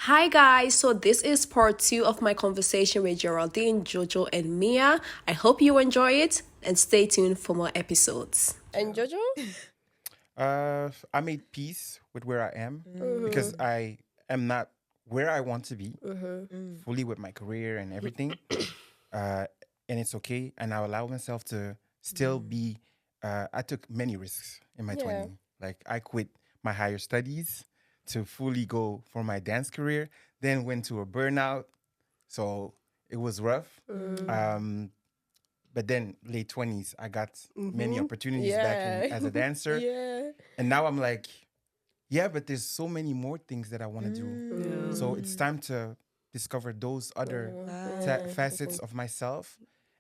Hi guys, so this is part two of my conversation with Geraldine, Jojo, and Mia. I hope you enjoy it and stay tuned for more episodes. And Jojo? I made peace with where I am because Mm-hmm. I am not where I want to be Mm. fully with my career and everything. Uh, and it's okay. And I allow myself to still Mm. be. I took many risks in my Yeah. 20s. Like I quit my higher studies to fully go for my dance career, then went to a burnout. So it was rough. Mm. Um, but then late 20s, I got many Mm-hmm. opportunities back in Yeah. as a dancer. Yeah. And now I'm like, yeah, but there's so many more things that I want to do. Mm. So it's time to discover those other Yeah. facets of myself.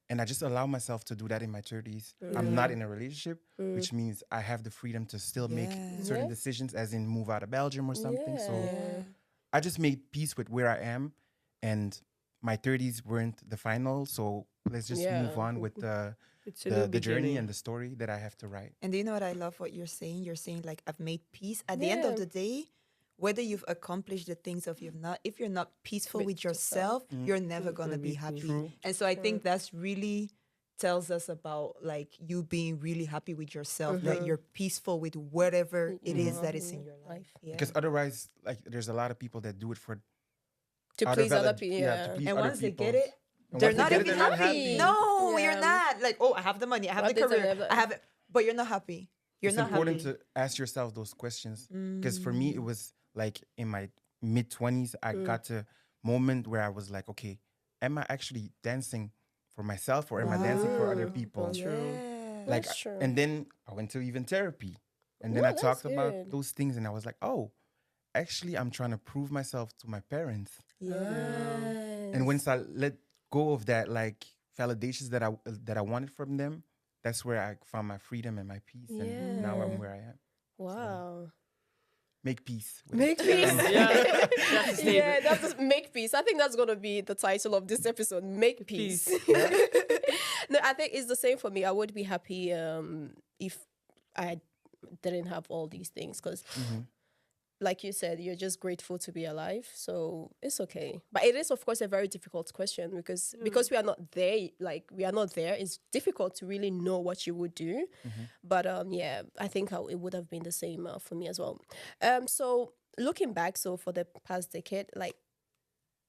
And I just allow myself to do that in my 30s. I'm not Yeah. in a relationship, Mm. which means I have the freedom to still make Yeah. certain Yeah. decisions, as in move out of Belgium or something. So Yeah. Yeah. I just made peace with where I am. And my 30s weren't the final. So let's just move Yeah. on with It's a new the journey beginning. and the story that I have to write. And do you know what I love what you're saying? You're saying like I've made peace. At the end of Yeah. the day, whether you've accomplished the things of you've not, if you're not peaceful With with yourself. yourself, you're never It's gonna gonna be be happy. peaceful. True. And so I True. think that's really tells us about like you being really happy with yourself, that Mm-hmm. you're peaceful with whatever it You is are that is in in your life. life. Yeah. Because otherwise, like, there's a lot of people that do it for To out of please other people, yeah, to yeah. please And other once they get people. it, And they're once they not get it, even they're not happy. happy. No, you're Yeah. not. Like, oh, I have the money, I have What the they tell career, you, I have it, but you're not happy. You're It's not important happy. to ask yourself those questions. Because for me, it Mm. was like in my mid 20s, I Mm. got to a moment where I was like, okay, am I actually dancing for myself or am I dancing for other Mm-hmm. Wow. people? That's true. True. Yeah. Like, That's true. and then I went to even therapy. And then No, I that's talked about good. those things and I was like, oh, actually, I'm trying to prove myself to my parents. Yeah. And Yes. once I let go of that, like validations that I wanted from them, that's where I found my freedom and my peace, and now I'm Yeah. where I am. So Wow. make peace with it. Make peace. Yeah, yeah, that's a Yeah, statement. that's just make peace. I think that's gonna be the title of this episode. Make peace. Peace. Yeah. No, I think it's the same for me. I would be happy if I didn't have all these things because Mm-hmm. like you said, you're just grateful to be alive. So it's okay. But it is of course a very difficult question because we are not there, like we are not there, it's difficult to really know what you would do. Mm-hmm. But yeah, I think how it would have been the same for me as well. So looking back, so for the past decade, like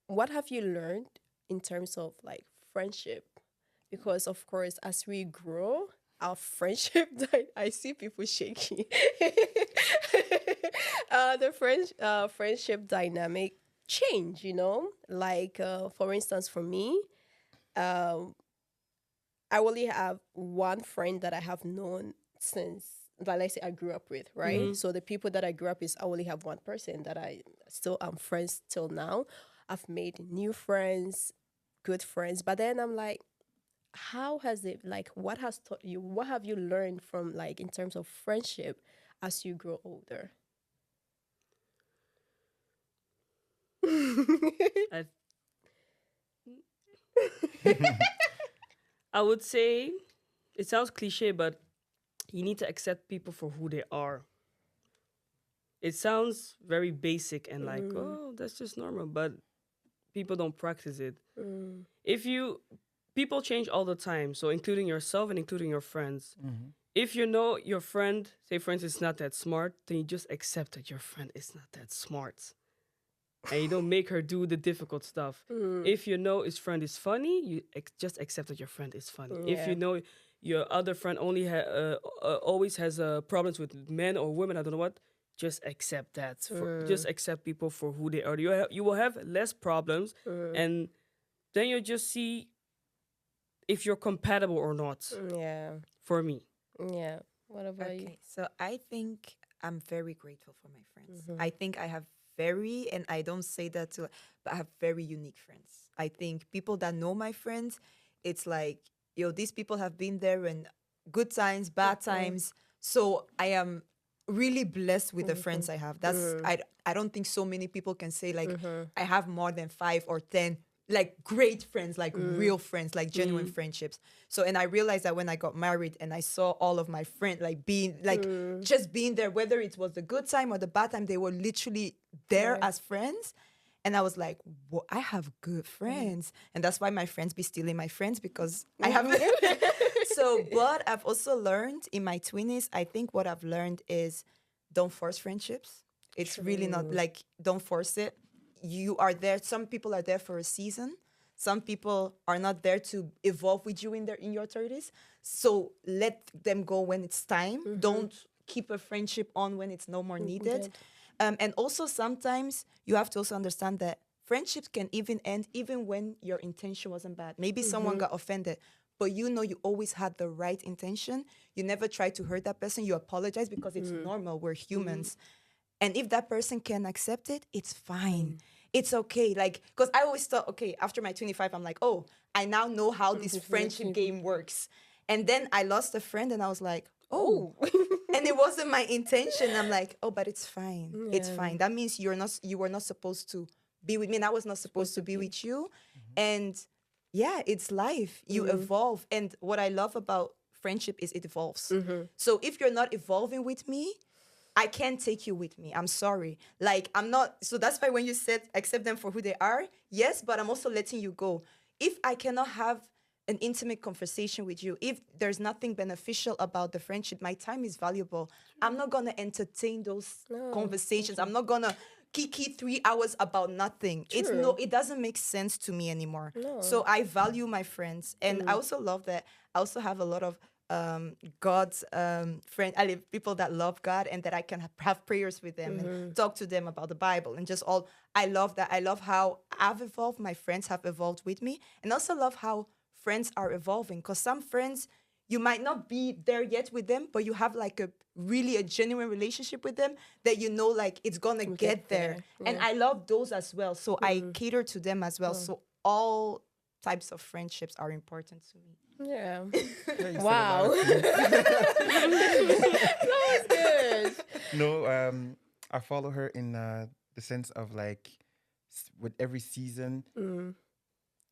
what have you learned in terms of like friendship? Because of course, as we grow, our friendship, I see people shaking. The friendship dynamic change, like for instance, for me, um, I only have one friend that I have known since, like let's say I grew up with, right? So the people that I grew up with, I only have one person that I still am friends till now. I've made new friends, good friends, but then I'm like, how has it like what has taught you? What have you learned from like in terms of friendship as you grow older? I, I would say it sounds cliche, but you need to accept people for who they are. It sounds very basic and like, oh, that's just normal, but people don't practice it. Mm, If you People change all the time, so including yourself and including your friends. Mm-hmm. If you know your friend, say for instance, is not that smart, then you just accept that your friend is not that smart. And you don't make her do the difficult stuff. mm, If you know his friend is funny, you just accept that your friend is funny. If yeah. you know your other friend always has problems with men or women, I don't know what, just accept that. Just accept people for who they are. You will have less problems, and then you just see if you're compatible or not. Yeah. For me, Yeah. What about you? Okay, so I think I'm very grateful for my friends. I think I have very, and I don't say that to, but I have very unique friends. I think people that know my friends, it's like, yo, these people have been there in good times, bad times. So I am really blessed with the friends I have. I don't think so many people can say like I have more than 5 or 10 like great friends, like real friends, like genuine friendships. So and I realized that when I got married and I saw all of my friends like being like just being there, whether it was the good time or the bad time, they were literally there as friends. And I was like, "Whoa, I have good friends." And that's why my friends be stealing my friends, because I have. So, but I've also learned in my 20s, I think what I've learned is don't force friendships. It's really not like, don't force it. You are there. Some people are there for a season. Some people are not there to evolve with you in your 30s. So let them go when it's time. Don't keep a friendship on when it's no more needed. Good. And also sometimes you have to also understand that friendships can even end even when your intention wasn't bad. Maybe someone got offended, but you know you always had the right intention. You never tried to hurt that person. You apologize because it's normal. We're humans. And if that person can accept it, it's fine. It's okay. Like, because I always thought, okay, after my 25, I'm like, oh, I now know how this friendship game works. And then I lost a friend and I was like, oh. And it wasn't my intention. I'm like, oh, but it's fine. It's fine. That means you were not supposed to be with me, and I was not supposed to be with you. And yeah, it's life. You evolve. And what I love about friendship is it evolves. So if you're not evolving with me, I can't take you with me. I'm sorry. Like, I'm not. So that's why when you said accept them for who they are, yes, but I'm also letting you go. If I cannot have an intimate conversation with you, if there's nothing beneficial about the friendship, my time is valuable. I'm not going to entertain those conversations. I'm not going to kiki 3 hours about nothing. It doesn't make sense to me anymore. So I value my friends. And I also love that I also have a lot of God's friend. I live people that love God and that I can have prayers with them and talk to them about the Bible and just all. I love that. I love how I've evolved. My friends have evolved with me, and also love how friends are evolving. Because some friends you might not be there yet with them, but you have like a genuine relationship with them that you know like it's gonna get there. And I love those as well. So I cater to them as well. So all types of friendships are important to me. Yeah. Yeah, you said a lot Wow. of things. That was good. No, I follow her in the sense of like with every season,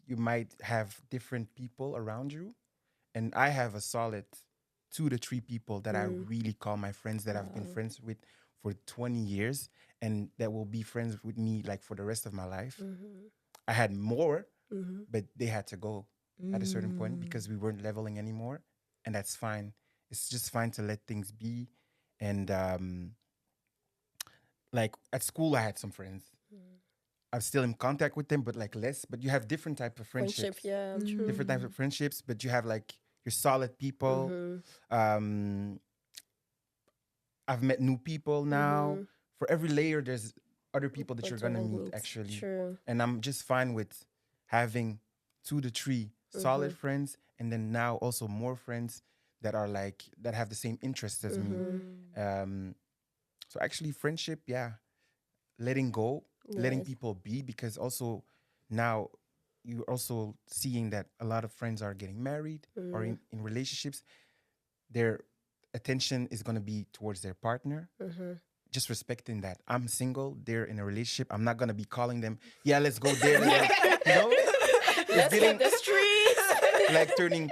you might have different people around you, and I have a solid 2 to 3 people that I really call my friends that I've been friends with for 20 years, and that will be friends with me like for the rest of my life. I had more, but they had to go at a certain point because we weren't leveling anymore, and that's fine. It's just fine to let things be, and like at school, I had some friends. I'm still in contact with them, but like less. But you have different type of Friendship, friendships, yeah, true. different types of friendships. But you have like your solid people. Um, I've met new people now. For every layer, there's other people that you're What gonna I meet need. actually, True. and I'm just fine with having 2 to 3 solid friends, and then now also more friends that are like that have the same interests as me. Um, so actually, friendship, yeah, letting go, letting Yes. people be, because also now you're also seeing that a lot of friends are getting married or in relationships. Their attention is going to be towards their partner. Just respecting that. I'm single, they're in a relationship. I'm not going to be calling them, yeah, let's go there. You know, it's Let's hit getting the streets. like turning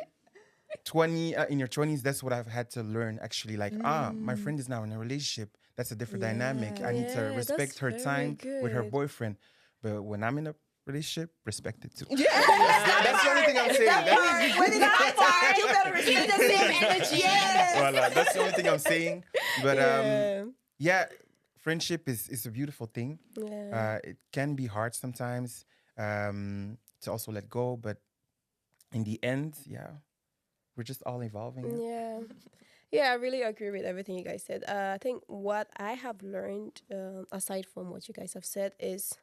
20 in your 20s. That's what I've had to learn actually. Like, my friend is now in a relationship. That's a different dynamic. I need to Yeah, respect that's her very time with her good. boyfriend. But when I'm in a relationship, respect it too. Yeah. That's the only thing I'm saying. When it's my time, you better receive the same energy. Yes. Voila, that's the only thing I'm saying. But Yeah. yeah, friendship is a beautiful thing. Yeah. It can be hard sometimes to also let go, but in the end, yeah, we're just all evolving. Yeah. Yeah. Yeah, I really agree with everything you guys said. I think what I have learned, aside from what you guys have said, is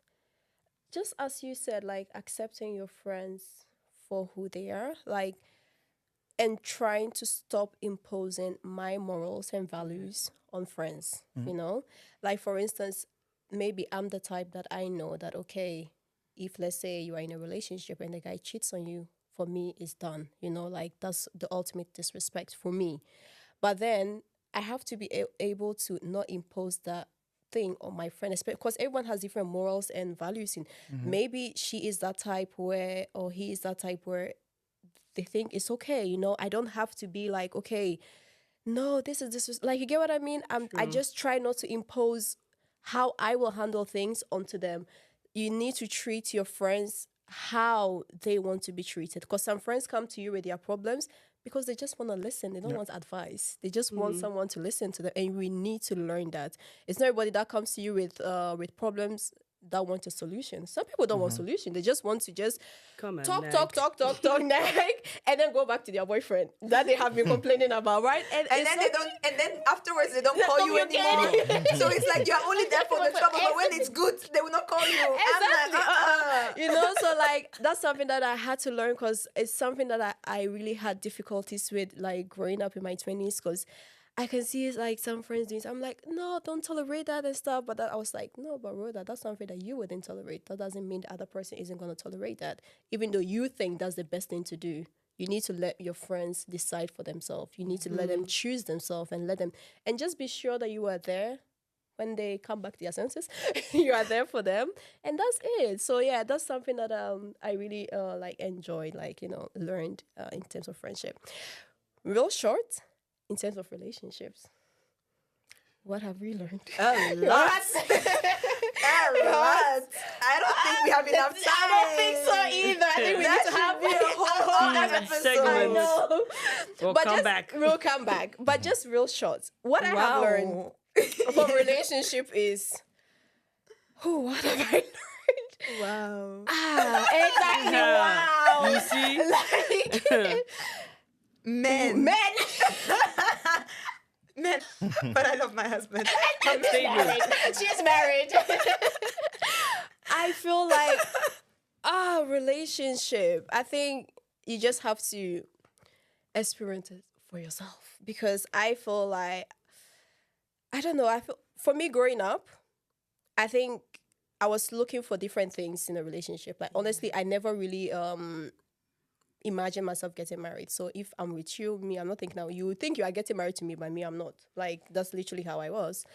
just as you said, like accepting your friends for who they are, like, and trying to stop imposing my morals and values on friends, you know? Like, for instance, maybe I'm the type that I know that, okay, if let's say you are in a relationship and the guy cheats on you, for me, it's done, you know? Like, that's the ultimate disrespect for me. But then I have to be able to not impose that thing on my friend, because everyone has different morals and values. In maybe she is that type where, or he is that type where they think it's okay. You know, I don't have to be like, okay, no, this is like, you get what I mean. I just try not to impose how I will handle things onto them. you need to treat your friends how they want to be treated. Because some friends come to you with their problems because they just want to listen. They don't want advice. They just want someone to listen to them. And we need to learn that. It's not everybody that comes to you with problems that want a solution. Some people don't want solution. They just want to just Come on, talk, nag. nag, and then go back to their boyfriend that they have been complaining about, right? And it's then not- they don't, and then afterwards they don't They call don't you call you anymore. again. So it's like you're only there for the trouble, but when it's good, they will not call you. Exactly. I'm like, You know, so like that's something that I had to learn because it's something that I really had difficulties with, like growing up in my 20s, because I can see it's like some friends doing. I'm like, no, don't tolerate that and stuff. But I was like, no, but Rhoda, that's something that you wouldn't tolerate. That doesn't mean the other person isn't going to tolerate that, even though you think that's the best thing to do. You need to let your friends decide for themselves. You need to let them choose themselves and let them, and just be sure that you are there when they come back to their senses. You are there for them, and that's it. So yeah, that's something that I really like enjoyed, like, you know, learned in terms of friendship. Real short, in terms of relationships, what have we learned? a lot. A lot. I don't think we have enough time. I don't think so either. I think we That need to should have be a whole episode. segment. I know. We'll But come just back. We'll come back. But just real short. What I have learned from relationship is, what have I learned? Wow. Exactly. Wow. You see? Like Men. men. Men. But I love my husband. Statement. She's married. I feel like relationship. I think you just have to experience it for yourself, because I feel like, I don't know, I feel, for me growing up, I think I was looking for different things in a relationship. Like honestly, I never really imagine myself getting married. So if I'm with you, I'm not thinking now, you would think you are getting married to me, but me, I'm not. Like, that's literally how I was.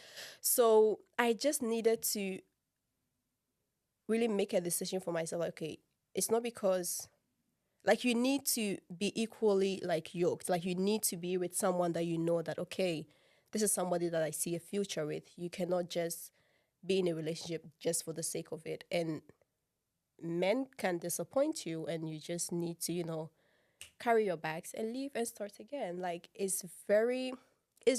So I just needed to really make a decision for myself. Like, okay, it's not because, like, you need to be equally like yoked. Like, you need to be with someone that you know that, okay, this is somebody that I see a future with. You cannot just be in a relationship just for the sake of it. And men can disappoint you, and you just need to, you know, carry your bags and leave and start again. Like, it's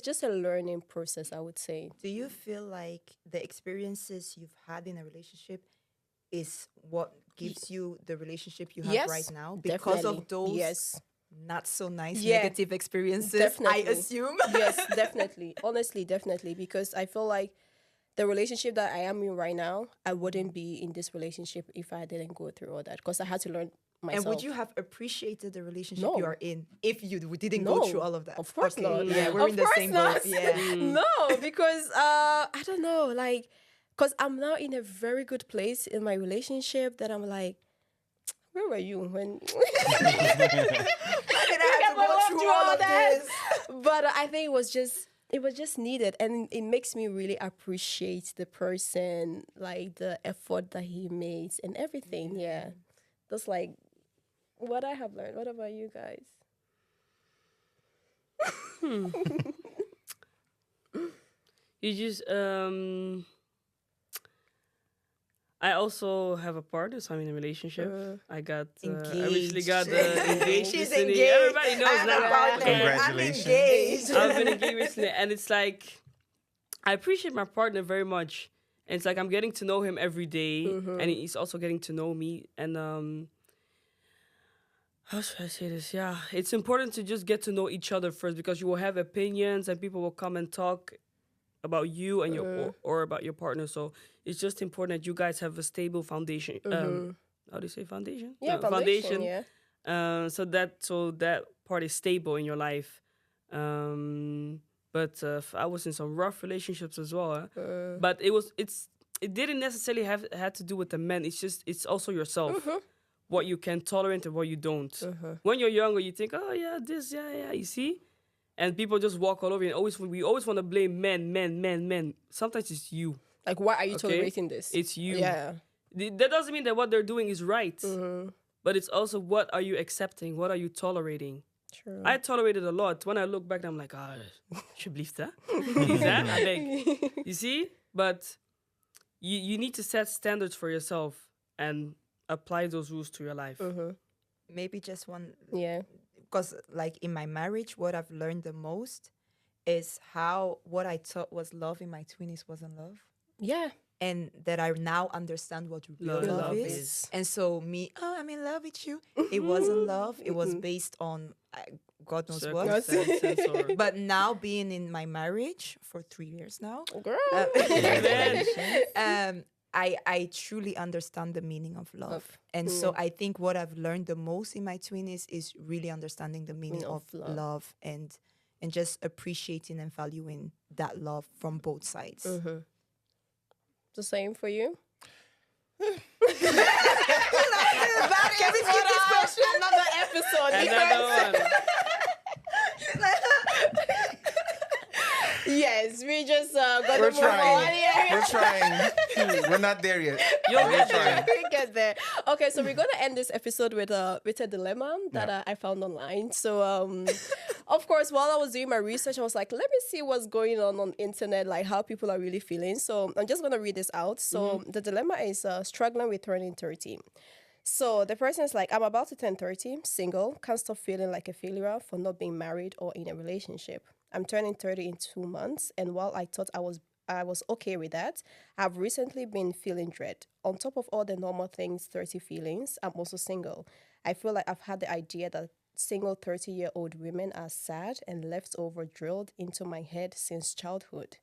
just a learning process, I would say. Do you feel like the experiences you've had in a relationship is what gives you the relationship you have Yes, right now? Because definitely. of those Yes. not so nice Yeah, negative experiences, definitely. I assume. Yes, definitely. Honestly, definitely. Because I feel like the relationship that I am in right now, I wouldn't be in this relationship if I didn't go through all that. Because I had to learn myself. And would you have appreciated the relationship No. you are in if you didn't No, go through all of that? of course not. Yeah, we're Of in the course same not. boat. Yeah. No, because I don't know, like, because I'm now in a very good place in my relationship that I'm like, where were you when? Why did I have to go through all of this? But I think it was just needed, and it makes me really appreciate the person, like the effort that he makes and everything. Yeah, that's like what I have learned. What about you guys? You just I also have a partner, so I'm in a relationship. I recently got engaged. She's recently. engaged. Everybody knows I have a now. partner. Congratulations. I'm engaged. I've been engaged recently, and it's like I appreciate my partner very much. And it's like I'm getting to know him every day, and he's also getting to know me. And how should I say this? Yeah, it's important to just get to know each other first, because you will have opinions, and people will come and talk about you and your or about your partner. So it's just important that you guys have a stable foundation. How do you say foundation? Yeah, No, foundation. Yeah. So that part is stable in your life. But I was in some rough relationships as well. But it didn't necessarily had to do with the men. It's also yourself. What you can tolerate and what you don't. When you're younger, you think, oh yeah, this, yeah, you see? And people just walk all over you. And we always want to blame men. Sometimes it's you. Like, why are you Okay? tolerating this? It's you. Yeah. That doesn't mean that what they're doing is right. But it's also, what are you accepting? What are you tolerating? True. I tolerated a lot. When I look back, I'm like, je blijft, hè? Is that? I beg. You see? But you need to set standards for yourself and apply those rules to your life. Maybe just one, Yeah. because like in my marriage, what I've learned the most is how what I thought was love in my 20s wasn't love. Yeah. And that I now understand what real Love love is. is. And so me, oh, I'm in love with you. It wasn't love. It was based on God knows what. Circumstances or But now being in my marriage for 3 years now, Girl. I truly understand the meaning of love. And so I think what I've learned the most in my 20s is really understanding the meaning of love and just appreciating and valuing that love from both sides. The same for you? Can we skip this question? Another episode. another one. Yes, we just got We're to move on. trying. Yeah. We're trying. We're not there yet. You'll We're get there. trying. We get there. Okay, so we're gonna end this episode with a dilemma that Yeah. I found online. So of course, while I was doing my research, I was like, let me see what's going on internet, like how people are really feeling. So I'm just gonna read this out. So the dilemma is struggling with turning 30. So the person is like, I'm about to turn 30, single, can't stop feeling like a failure for not being married or in a relationship. I'm turning 30 in 2 months, and while I thought I was okay with that, I've recently been feeling dread. On top of all the normal things, 30 feelings, I'm also single. I feel like I've had the idea that single 30-year-old women are sad and leftover drilled into my head since childhood.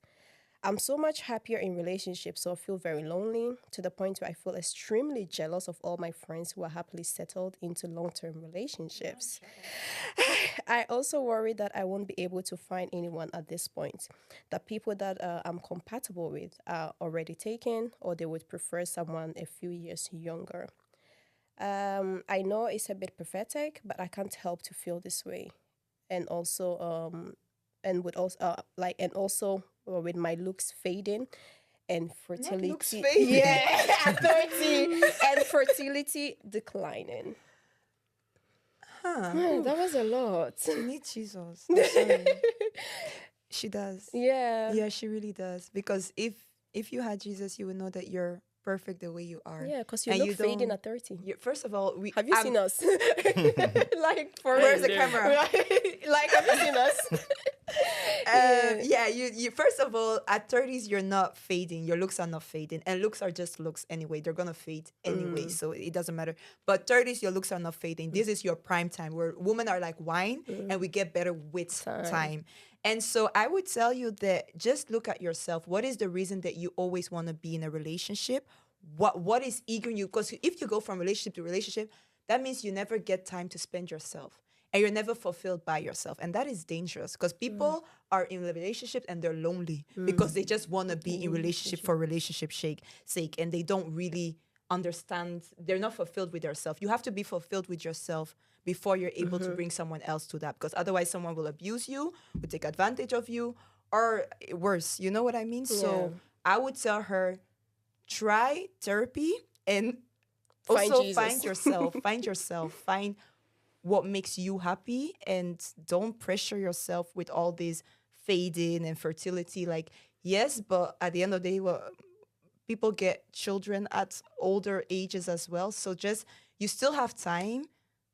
I'm so much happier in relationships, so I feel very lonely to the point where I feel extremely jealous of all my friends who are happily settled into long-term relationships. I also worry that I won't be able to find anyone at this point. That people that I'm compatible with are already taken, or they would prefer someone a few years younger. I know it's a bit pathetic, but I can't help to feel this way, and also with my looks fading and fertility looks fading. yeah at 30 and fertility declining. That was a lot. You need Jesus. I'm sorry. She does. Yeah. Yeah, she really does. Because if you had Jesus, you would know that you're perfect the way you are. Yeah, because you And look you fading don't- at 30. First of all, Have you seen us? Like, for Where's the There. camera? Like, have you seen us? Yeah, you first of all, at 30s, you're not fading. Your looks are not fading. And looks are just looks anyway. They're going to fade anyway. So it doesn't matter. But 30s, your looks are not fading. This is your prime time where women are like wine and we get better with time. And so I would tell you that just look at yourself. What is the reason that you always want to be in a relationship? What is eager you? Because if you go from relationship to relationship, that means you never get time to spend yourself. And you're never fulfilled by yourself. And that is dangerous because people are in a relationship and they're lonely because they just want to be in relationship for relationship sake. And they don't really understand. They're not fulfilled with themselves. You have to be fulfilled with yourself before you're able to bring someone else to that. Because otherwise someone will abuse you, will take advantage of you, or worse. You know what I mean? So I would tell her, try therapy and Find also Jesus. find yourself, find what makes you happy, and don't pressure yourself with all this fading and fertility. Like, yes, but at the end of the day, well, people get children at older ages as well. So just, you still have time,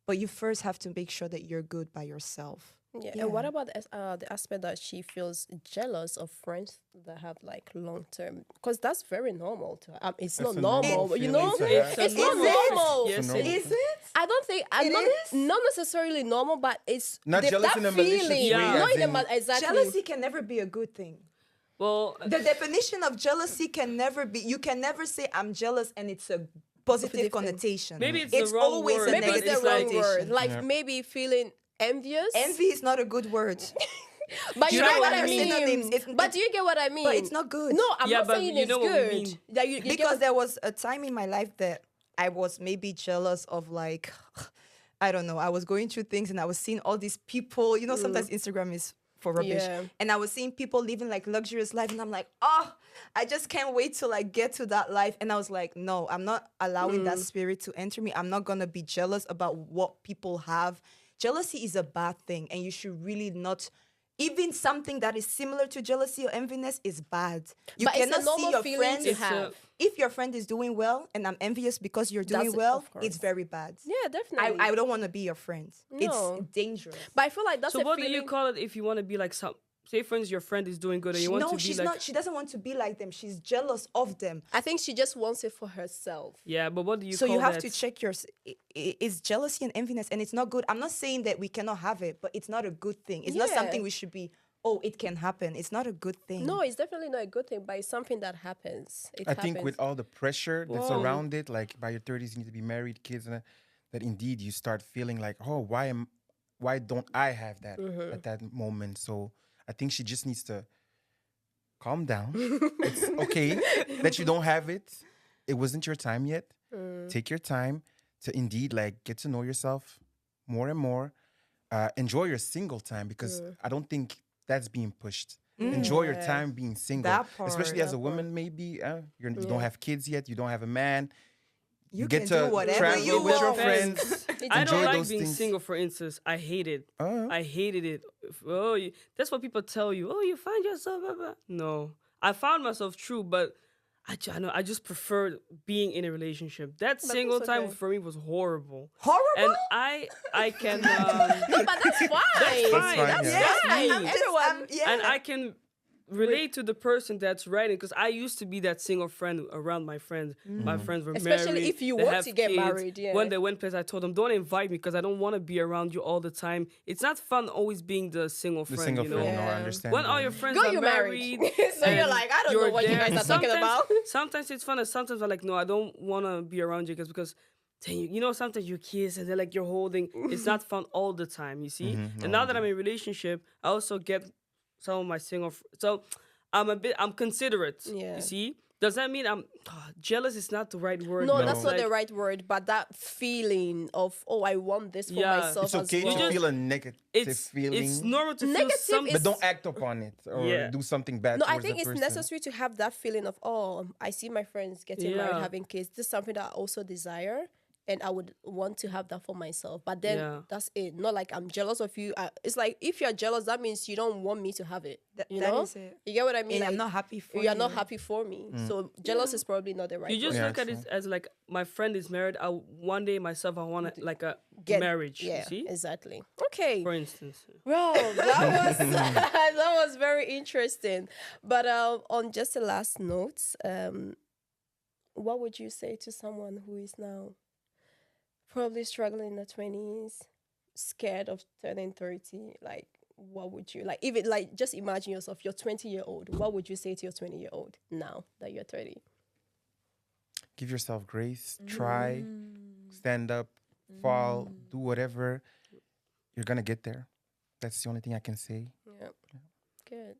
but you first have to make sure that you're good by yourself. Yeah. And what about the aspect that she feels jealous of friends that have like long term? Because that's very normal to her. It's That's not a normal normal, you feeling know? to have. It's not normal. Yes, It's a it normal is. Is it? I don't think I'm It not is? not necessarily normal, but it's Not jealous that in a malicious feeling. way, Yeah. Not as in a in- exactly. Jealousy can never be a good thing. Well, The definition of jealousy can never be, you can never say I'm jealous and it's a positive connotation. maybe it's It's the wrong always word. a Maybe but it's negative the wrong connotation. word. Like Yeah. maybe feeling envious. Envy is not a good word. But you You know know what what I I mean. mean? But do you get what I mean? But it's not good. No, I'm Yeah, not but saying you it's know what we good. mean. That you get Because what- there was a time in my life that I was maybe jealous of, like, I don't know, I was going through things and I was seeing all these people, you know, sometimes Instagram is for rubbish. Yeah. And I was seeing people living like luxurious life and I'm like, oh, I just can't wait to like get to that life. And I was like, no, I'm not allowing that spirit to enter me. I'm not going to be jealous about what people have. Jealousy is a bad thing and you should really not even something that is similar to jealousy or enviness is bad. You But it's a cannot see normal your feeling friends. to have. If your friend is doing well and I'm envious because you're doing That's- well, of course. it's very bad. Yeah, definitely. I don't want to be your friend. No. It's dangerous. But I feel like that's So a what do feeling. you call it if you want to be like some? Say, for instance, your friend is doing good and you want to be she's like. not. She doesn't want to be like them. She's jealous of them. I think she just wants it for herself. Yeah, but what do you So call you have that? to check your. It's jealousy and enviness, and it's not good. I'm not saying that we cannot have it, but it's not a good thing. It's not Yeah. something we should be. Oh, it can happen. It's not a good thing. No, it's definitely not a good thing, but it's something that happens. It I think happens. with all the pressure that's Whoa. around it, like by your 30s, you need to be married, kids, and that indeed you start feeling like, oh, why don't I have that Mm-hmm. at that moment? So I think she just needs to calm down. It's okay that you don't have it. It wasn't your time yet. Mm. Take your time to indeed like get to know yourself more and more. Enjoy your single time because Mm. I don't think that's being pushed. Enjoy your Yeah. time being single, That part, especially as that a woman. Maybe you Yeah. don't have kids yet. You don't have a man. You get can to do whatever travel you with your want. friends. I Enjoy don't like those being things. single, for instance. I hate it. Uh, I hated it. That's what people tell you. Oh, you find yourself. Blah, blah. No, I found myself true, but I just prefer being in a relationship. That single that's time okay. for me was horrible. Horrible. And I can No, but that's fine. That's fine. fine, That's, yeah. that's me. I'm Everyone- yeah. And I can relate to the person that's writing because I used to be that single friend around my friends. My friends were Especially married. if you they want have to get kids. married, yeah. When they went places, I told them, don't invite me because I don't want to be around you all the time. It's not fun always being the single the friend, single you know? friend, no, I Yeah. understand. When all that. your friends Go are you married. married, So you're and like, I don't know you're what you there. guys are talking about. Sometimes it's fun, and sometimes I'm like, no, I don't want to be around you because dang, you know, sometimes you kiss and they're like you're holding. It's not fun all the time, you see. And now that I'm in a relationship, I also get some of my so I'm considerate. Yeah. You see. Does that mean I'm jealous? Is not the right word. No, but that's it's not like- the right word, but that feeling of, oh, I want this for Yeah. myself It's as okay well. to feel a negative feeling, It's normal to Negative feel something. but don't act upon it or Yeah. do something bad. No, I towards think the it's person. necessary to have that feeling of, oh, I see my friends getting married, Yeah. having kids. This is something that I also desire, and I would want to have that for myself. But then Yeah. that's it. Not like I'm jealous of you. It's like if you're jealous, that means you don't want me to have it. You that know? is it. You get what I mean? And I'm Like, not happy for you. you're not happy for me. So jealous is probably not the right You just word. Yeah, look at it it's as like my friend is married. One day myself, I want like a Get- marriage. Yeah, You see, exactly. Okay. for instance. Well, that was that was very interesting. But on just a last note, what would you say to someone who is now probably struggling in the 20s, scared of turning 30? Like, what would you like? Even like, just imagine yourself, you're 20-year-old. What would you say to your 20-year-old now that you're 30? Give yourself grace. Try, stand up, fall, do whatever. You're gonna get there. That's the only thing I can say. Yeah. Good.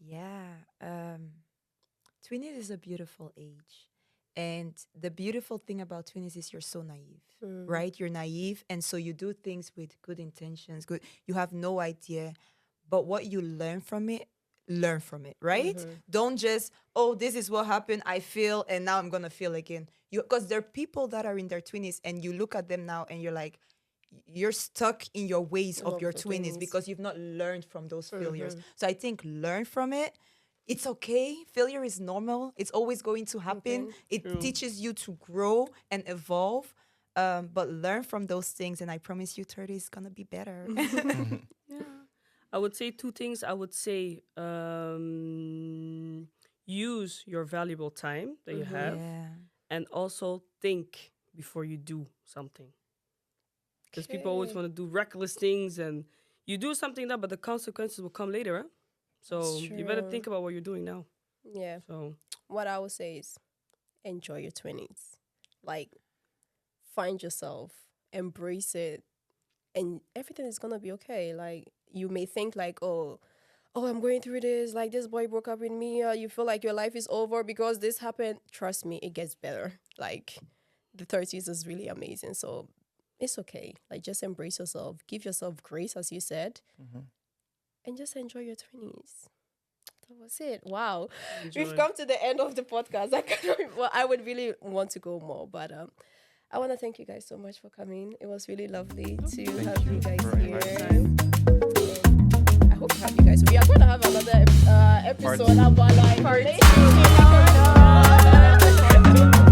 Yeah. 20s is a beautiful age. And the beautiful thing about 20s is you're so naive, right? You're naive. And so you do things with good intentions, you have no idea. But what you learn from it, right? Don't just, oh, this is what happened, I feel, and now I'm going to feel again. Because there are people that are in their 20s and you look at them now and you're like, you're stuck in your ways of Of your the 20s 20s. because you've not learned from those failures. So I think learn from it. It's okay. Failure is normal. It's always going to happen. It teaches you to grow and evolve. But learn from those things. And I promise you 30 is going to be better. I would say two things. I would say use your valuable time that you have, Yeah. and also think before you do something. Because people always Okay. want to do reckless things, and you do something now, but the consequences will come later. Huh? So That's you better true. think about what you're doing now. Yeah. So What I would say is enjoy your 20s. Like, find yourself, embrace it, and everything is going to be okay. Like, you may think like, oh, I'm going through this. Like, this boy broke up with me. You feel like your life is over because this happened. Trust me, it gets better. Like, the 30s is really amazing. So it's okay. Like, just embrace yourself. Give yourself grace, as you said. And just enjoy your 20s. That was it. Wow. We've enjoy. come to the end of the podcast. I would really want to go more, but I want to thank you guys so much for coming. It was really lovely to have you guys for here. inviting I hope to have you guys. We are going to have another Part episode two. about like Part relationships. two. Oh, no.